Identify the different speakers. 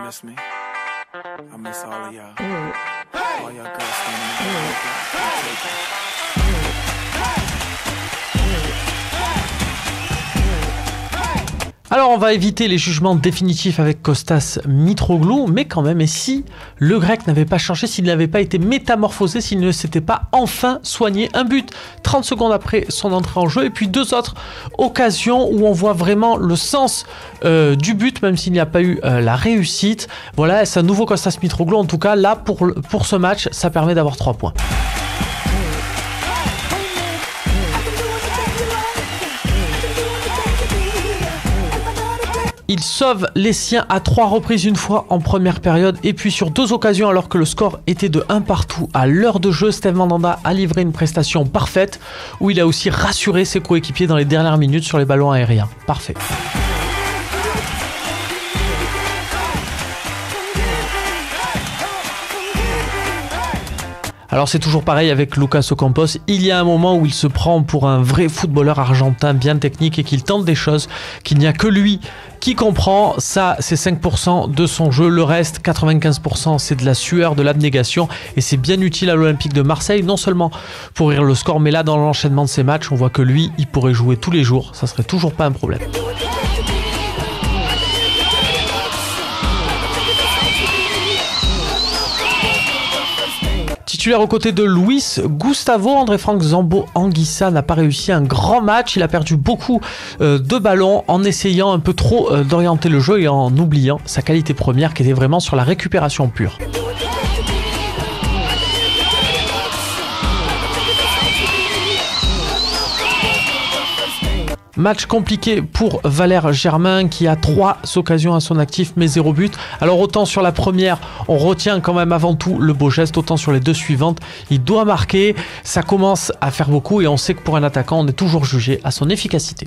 Speaker 1: miss me? I miss all of y'all. All y'all girls standing in
Speaker 2: Alors on va éviter les jugements définitifs avec Kostas Mitroglou, mais quand même, et si le grec n'avait pas changé, s'il n'avait pas été métamorphosé, s'il ne s'était pas enfin soigné? Un but 30 secondes après son entrée en jeu, et puis deux autres occasions où on voit vraiment le sens du but, même s'il n'y a pas eu la réussite. Voilà, c'est un nouveau Kostas Mitroglou, en tout cas là pour ce match, ça permet d'avoir 3 points. Il sauve les siens à 3 reprises, une fois en première période et puis sur 2 occasions alors que le score était de 1 partout à l'heure de jeu. Steve Mandanda a livré une prestation parfaite où il a aussi rassuré ses coéquipiers dans les dernières minutes sur les ballons aériens. Parfait. Alors c'est toujours pareil avec Lucas Ocampos, il y a un moment où il se prend pour un vrai footballeur argentin bien technique et qu'il tente des choses qu'il n'y a que lui qui comprend. Ça, c'est 5% de son jeu, le reste, 95%, c'est de la sueur, de l'abnégation et c'est bien utile à l'Olympique de Marseille, non seulement pour ouvrir le score, mais là dans l'enchaînement de ces matchs, on voit que lui, il pourrait jouer tous les jours, ça serait toujours pas un problème. Titulaire aux côtés de Luis Gustavo, André-Franck Zambo-Anguissa n'a pas réussi un grand match. Il a perdu beaucoup de ballons en essayant un peu trop d'orienter le jeu et en oubliant sa qualité première qui était vraiment sur la récupération pure. Match compliqué pour Valère Germain qui a 3 occasions à son actif mais 0 but. Alors autant sur la première on retient quand même avant tout le beau geste, autant sur les 2 suivantes il doit marquer. Ça commence à faire beaucoup et on sait que pour un attaquant on est toujours jugé à son efficacité.